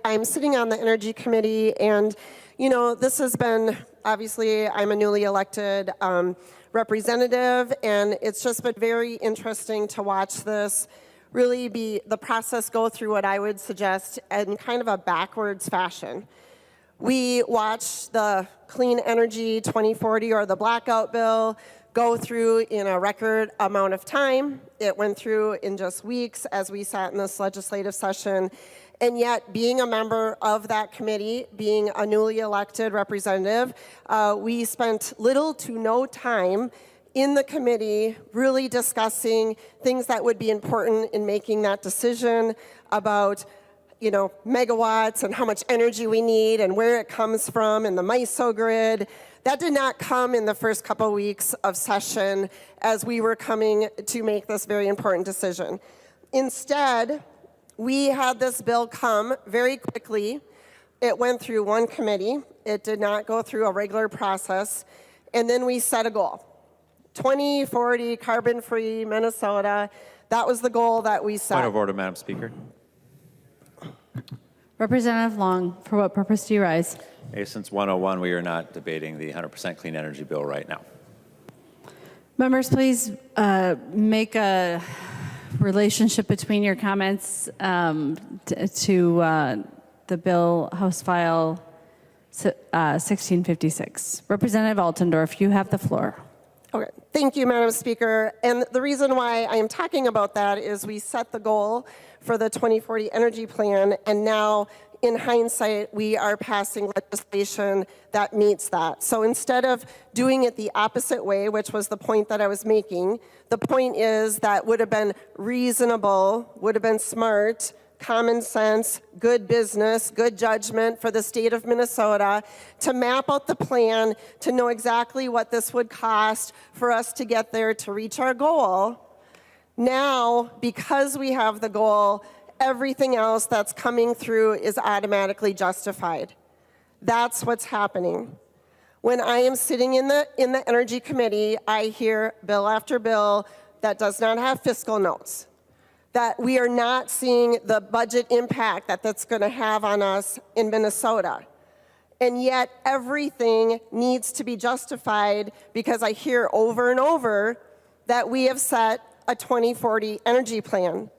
I'm sitting on the Energy Committee, and, you know, this has been, obviously, I'm a newly elected representative, and it's just been very interesting to watch this really be the process go through what I would suggest in kind of a backwards fashion. We watched the Clean Energy 2040 or the blackout bill go through in a record amount of time. It went through in just weeks as we sat in this legislative session. And yet, being a member of that committee, being a newly elected representative, we spent little to no time in the committee really discussing things that would be important in making that decision about, you know, megawatts and how much energy we need and where it comes from and the MISO grid. That did not come in the first couple weeks of session as we were coming to make this very important decision. Instead, we had this bill come very quickly. It went through one committee. It did not go through a regular process. And then we set a goal. 2040 carbon-free Minnesota. That was the goal that we set. Point of order, Madam Speaker. Representative Long, for what purpose do you rise? Since 101, we are not debating the 100% clean energy bill right now. Members, please make a relationship between your comments to the bill, House File 1656. Representative Altendorf, you have the floor. Okay, thank you, Madam Speaker. And the reason why I am talking about that is we set the goal for the 2040 energy plan, and now in hindsight, we are passing legislation that meets that. So instead of doing it the opposite way, which was the point that I was making, the point is that would have been reasonable, would have been smart, common sense, good business, good judgment for the state of Minnesota to map out the plan, to know exactly what this would cost for us to get there to reach our goal. Now, because we have the goal, everything else that's coming through is automatically justified. That's what's happening. When I am sitting in the Energy Committee, I hear bill after bill that does not have fiscal notes, that we are not seeing the budget impact that that's going to have on us in Minnesota. And yet everything needs to be justified because I hear over and over that we have set a 2040 energy plan.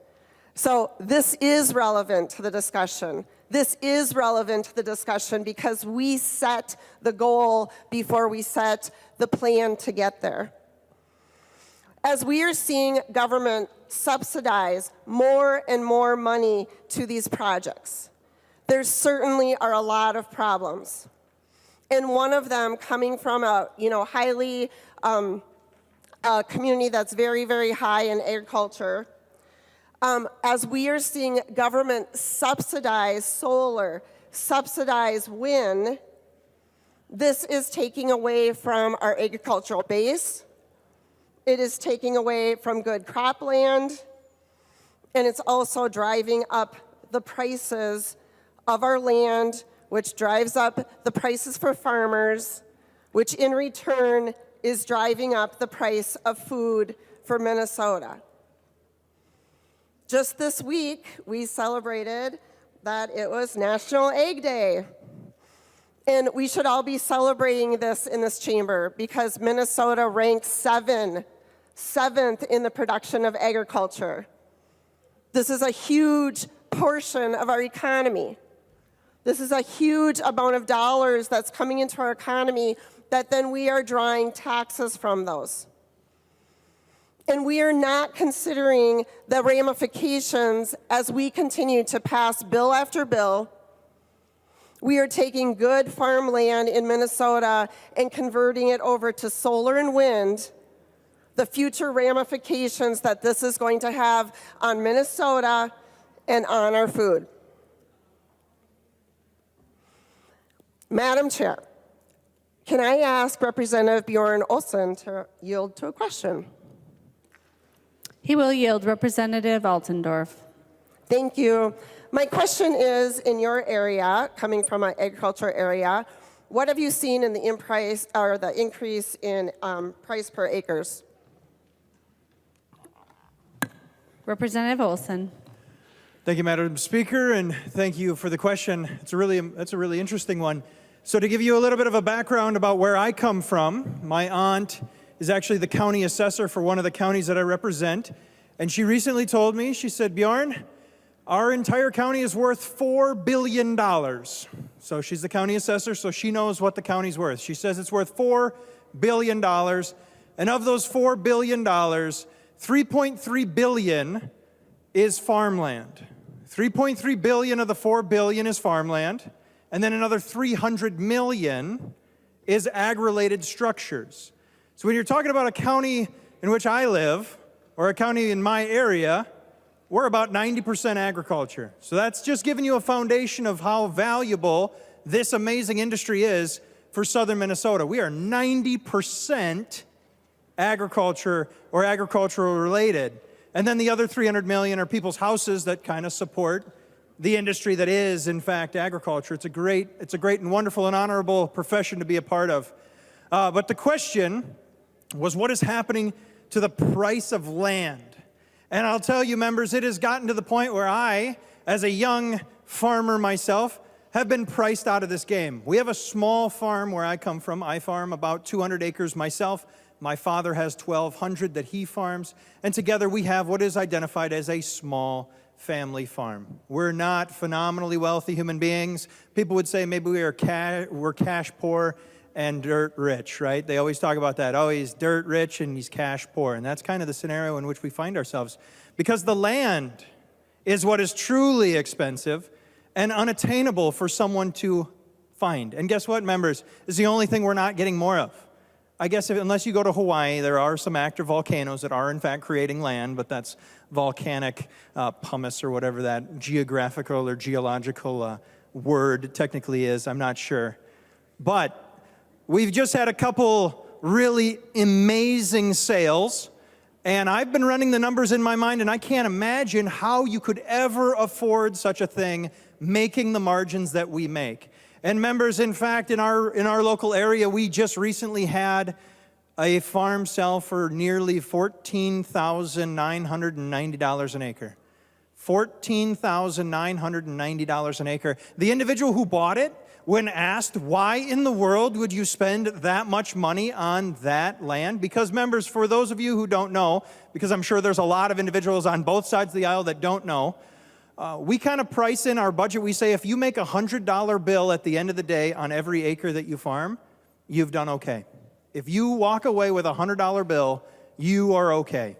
So this is relevant to the discussion. This is relevant to the discussion because we set the goal before we set the plan to get there. As we are seeing government subsidize more and more money to these projects, there certainly are a lot of problems. And one of them coming from a highly a community that's very, very high in agriculture, as we are seeing government subsidize solar, subsidize wind, this is taking away from our agricultural base. It is taking away from good cropland, and it's also driving up the prices of our land, which drives up the prices for farmers, which in return is driving up the price of food for Minnesota. Just this week, we celebrated that it was National Egg Day. And we should all be celebrating this in this chamber because Minnesota ranks seventh in the production of agriculture. This is a huge portion of our economy. This is a huge amount of dollars that's coming into our economy that then we are drawing taxes from those. And we are not considering the ramifications as we continue to pass bill after bill. We are taking good farmland in Minnesota and converting it over to solar and wind. The future ramifications that this is going to have on Minnesota and on our food. Madam Chair, can I ask Representative Bjorn Olson to yield to a question? He will yield. Representative Altendorf. Thank you. My question is, in your area, coming from an agriculture area, what have you seen in the increase in price per acres? Representative Olson. Thank you, Madam Speaker, and thank you for the question. That's a really interesting one. So to give you a little bit of a background about where I come from, my aunt is actually the county assessor for one of the counties that I represent, and she recently told me, she said, Bjorn, our entire county is worth $4 billion. So she's the county assessor, so she knows what the county's worth. She says it's worth $4 billion, and of those $4 billion, $3.3 billion is farmland. 3.3 billion of the 4 billion is farmland, and then another 300 million is ag-related structures. So when you're talking about a county in which I live, or a county in my area, we're about 90% agriculture. So that's just giving you a foundation of how valuable this amazing industry is for southern Minnesota. We are 90% agriculture or agricultural related. And then the other 300 million are people's houses that kind of support the industry that is, in fact, agriculture. It's a great and wonderful and honorable profession to be a part of. But the question was, what is happening to the price of land? And I'll tell you, members, it has gotten to the point where I, as a young farmer myself, have been priced out of this game. We have a small farm where I come from. I farm about 200 acres myself. My father has 1,200 that he farms, and together we have what is identified as a small family farm. We're not phenomenally wealthy human beings. People would say maybe we're cash poor and dirt rich, right? They always talk about that. Oh, he's dirt rich and he's cash poor, and that's kind of the scenario in which we find ourselves, because the land is what is truly expensive and unattainable for someone to find. And guess what, members? It's the only thing we're not getting more of. I guess unless you go to Hawaii, there are some active volcanoes that are in fact creating land, but that's volcanic pumice or whatever that geographical or geological word technically is. I'm not sure. But we've just had a couple really amazing sales, and I've been running the numbers in my mind, and I can't imagine how you could ever afford such a thing, making the margins that we make. And members, in fact, in our local area, we just recently had a farm sell for nearly $14,990 an acre. $14,990 an acre. The individual who bought it, when asked, why in the world would you spend that much money on that land? Because, members, for those of you who don't know, because I'm sure there's a lot of individuals on both sides of the aisle that don't know, we kind of price in our budget. We say if you make a $100 bill at the end of the day on every acre that you farm, you've done okay. If you walk away with a $100 bill, you are okay.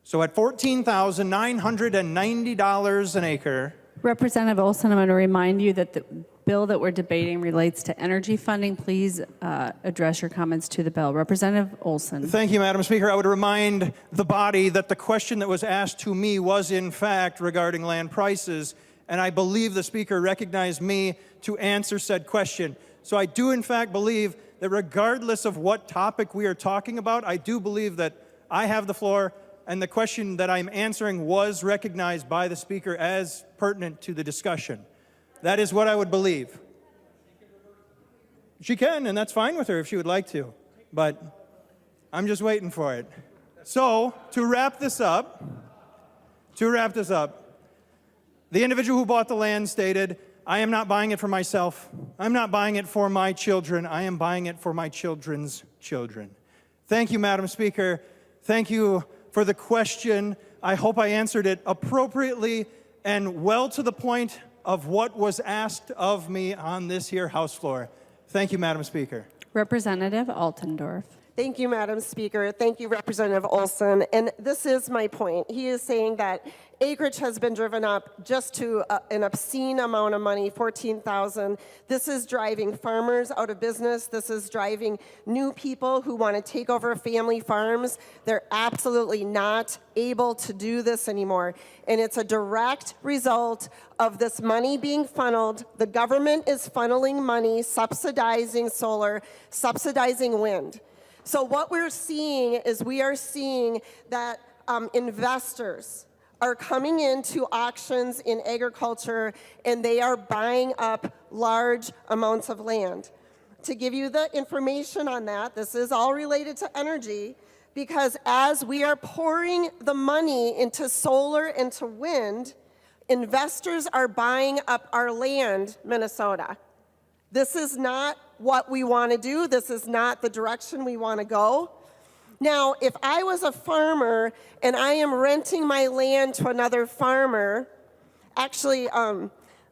So at $14,990 an acre. Representative Olson, I'm going to remind you that the bill that we're debating relates to energy funding. Please address your comments to the bill. Representative Olson. Thank you, Madam Speaker. I would remind the body that the question that was asked to me was, in fact, regarding land prices, and I believe the Speaker recognized me to answer said question. So I do, in fact, believe that regardless of what topic we are talking about, I do believe that I have the floor, and the question that I'm answering was recognized by the Speaker as pertinent to the discussion. That is what I would believe. She can, and that's fine with her if she would like to, but I'm just waiting for it. So, to wrap this up, the individual who bought the land stated, I am not buying it for myself. I'm not buying it for my children. I am buying it for my children's children. Thank you, Madam Speaker. Thank you for the question. I hope I answered it appropriately and well to the point of what was asked of me on this here House floor. Thank you, Madam Speaker. Representative Altendorf. Thank you, Madam Speaker. Thank you, Representative Olson. And this is my point. He is saying that acreage has been driven up just to an obscene amount of money, $14,000. This is driving farmers out of business. This is driving new people who want to take over family farms. They're absolutely not able to do this anymore. And it's a direct result of this money being funneled. The government is funneling money, subsidizing solar, subsidizing wind. So what we're seeing is that investors are coming into auctions in agriculture, and they are buying up large amounts of land. To give you the information on that, this is all related to energy, because as we are pouring the money into solar and to wind, Investors are buying up our land, Minnesota. This is not what we want to do. This is not the direction we want to go. Now, if I was a farmer and I am renting my land to another farmer, actually,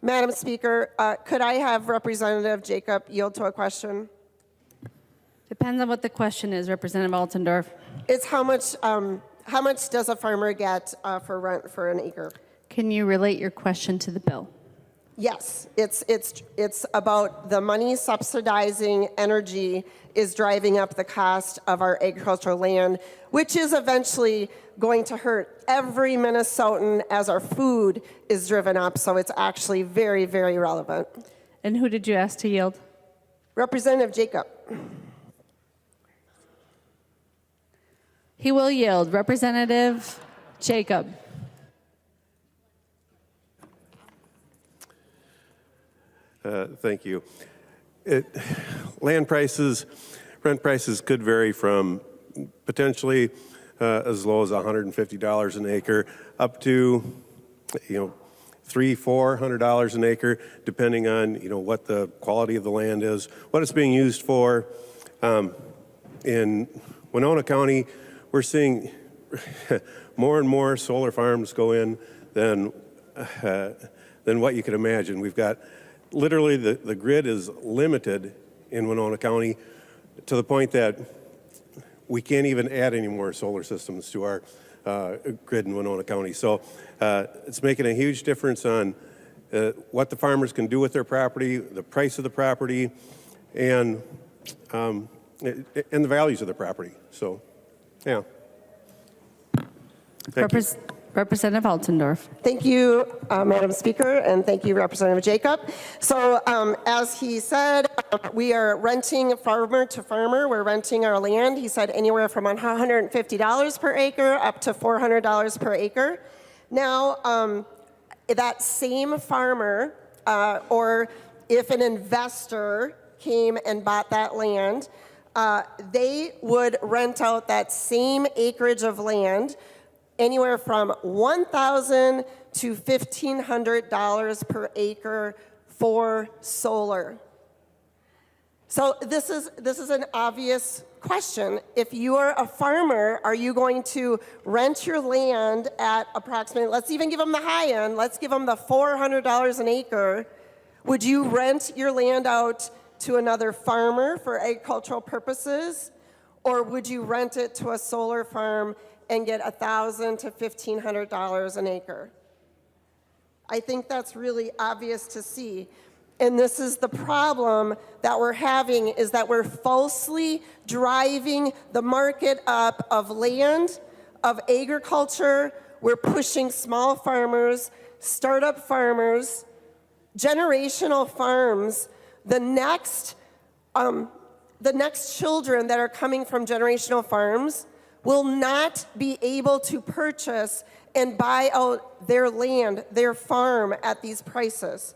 Madam Speaker, could I have Representative Jacob yield to a question? Depends on what the question is, Representative Altendorf. It's how much does a farmer get for rent for an acre? Can you relate your question to the bill? Yes, it's about the money subsidizing energy is driving up the cost of our agricultural land, which is eventually going to hurt every Minnesotan as our food is driven up. So it's actually very, very relevant. And who did you ask to yield? Representative Jacob. He will yield. Representative Jacob. Thank you. Land prices, rent prices could vary from potentially as low as $150 an acre up to, $300-400 an acre, depending on what the quality of the land is, what it's being used for. In Winona County, we're seeing more and more solar farms go in than what you could imagine. We've got literally the grid is limited in Winona County to the point that we can't even add any more solar systems to our grid in Winona County. So it's making a huge difference on what the farmers can do with their property, the price of the property, and the values of the property. So, yeah. Thank you. Representative Altendorf. Thank you, Madam Speaker, and thank you, Representative Jacob. So as he said, we are renting farmer to farmer. We're renting our land. He said anywhere from $150 per acre up to $400 per acre. Now, that same farmer, or if an investor came and bought that land, they would rent out that same acreage of land anywhere from $1,000 to $1,500 per acre for solar. So this is an obvious question. If you are a farmer, are you going to rent your land at approximately, let's even give them the high end, let's give them the $400 an acre. Would you rent your land out to another farmer for agricultural purposes? Or would you rent it to a solar farm and get $1,000 to $1,500 an acre? I think that's really obvious to see. And this is the problem that we're having, is that we're falsely driving the market up of land, of agriculture. We're pushing small farmers, startup farmers, generational farms. The next children that are coming from generational farms will not be able to purchase and buy out their land, their farm at these prices.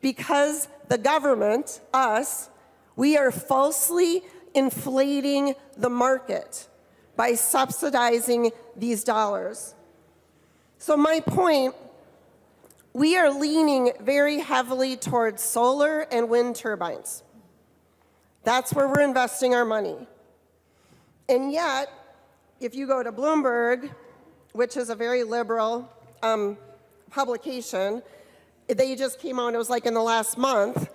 Because the government, us, we are falsely inflating the market by subsidizing these dollars. So my point, we are leaning very heavily towards solar and wind turbines. That's where we're investing our money. And yet, if you go to Bloomberg, which is a very liberal publication, they just came out, it was like in the last month,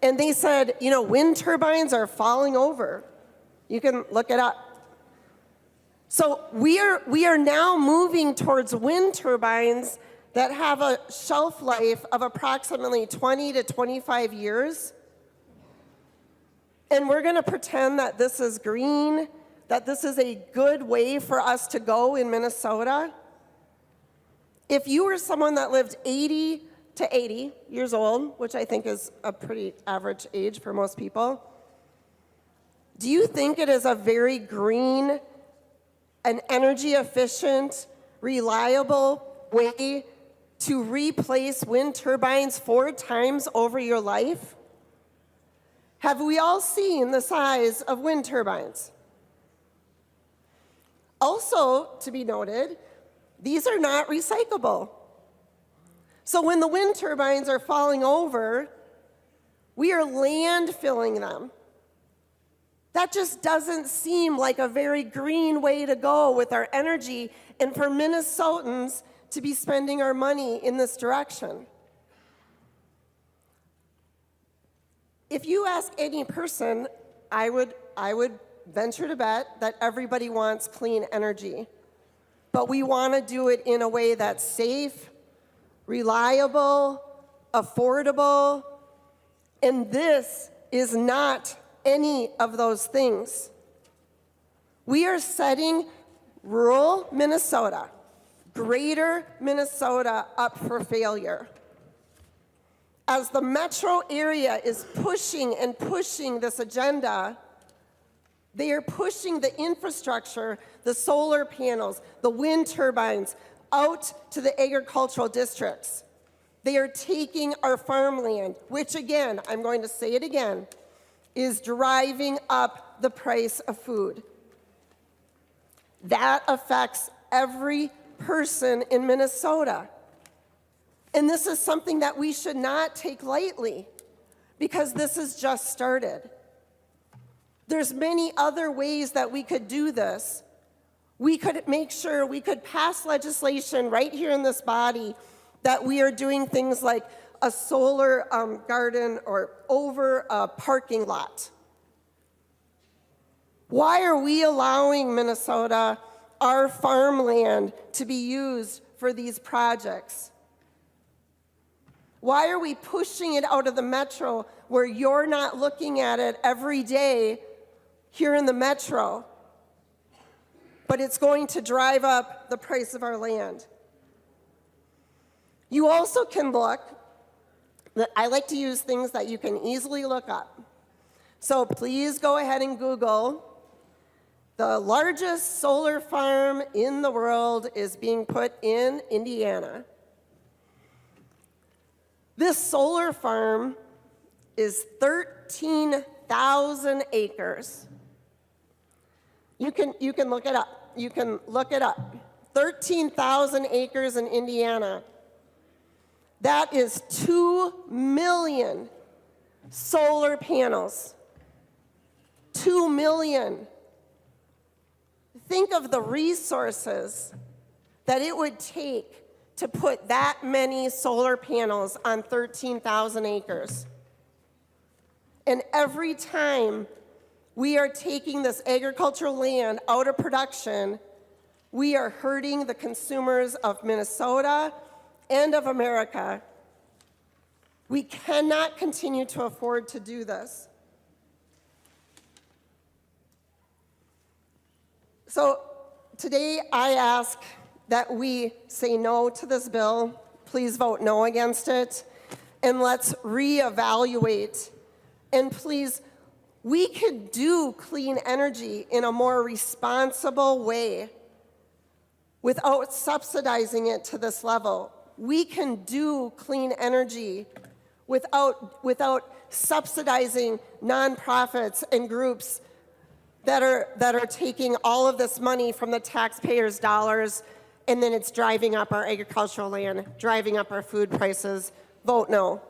and they said, wind turbines are falling over. You can look it up. So we are now moving towards wind turbines that have a shelf life of approximately 20 to 25 years. And we're going to pretend that this is green, that this is a good way for us to go in Minnesota. If you were someone that lived 80 to 80 years old, which I think is a pretty average age for most people, do you think it is a very green, an energy efficient, reliable way to replace wind turbines 4 times over your life? Have we all seen the size of wind turbines? Also, to be noted, these are not recyclable. So when the wind turbines are falling over, we are landfilling them. That just doesn't seem like a very green way to go with our energy and for Minnesotans to be spending our money in this direction. If you ask any person, I would venture to bet that everybody wants clean energy. But we want to do it in a way that's safe, reliable, affordable, and this is not any of those things. We are setting rural Minnesota, greater Minnesota up for failure. As the metro area is pushing and pushing this agenda, they are pushing the infrastructure, the solar panels, the wind turbines out to the agricultural districts. They are taking our farmland, which again, I'm going to say it again, is driving up the price of food. That affects every person in Minnesota. And this is something that we should not take lightly because this has just started. There's many other ways that we could do this. We could make sure we could pass legislation right here in this body that we are doing things like a solar garden or over a parking lot. Why are we allowing Minnesota, our farmland, to be used for these projects? Why are we pushing it out of the metro where you're not looking at it every day here in the metro, but it's going to drive up the price of our land? You also can look, I like to use things that you can easily look up. So please go ahead and Google, the largest solar farm in the world is being put in Indiana. This solar farm is 13,000 acres. You can look it up. You can look it up. 13,000 acres in Indiana. That is 2 million solar panels. 2 million. Think of the resources that it would take to put that many solar panels on 13,000 acres. And every time we are taking this agricultural land out of production, we are hurting the consumers of Minnesota and of America. We cannot continue to afford to do this. So today I ask that we say no to this bill. Please vote no against it. And let's reevaluate. And please, we could do clean energy in a more responsible way without subsidizing it to this level. We can do clean energy without subsidizing nonprofits and groups that are taking all of this money from the taxpayers' dollars, and then it's driving up our agricultural land, driving up our food prices. Vote no.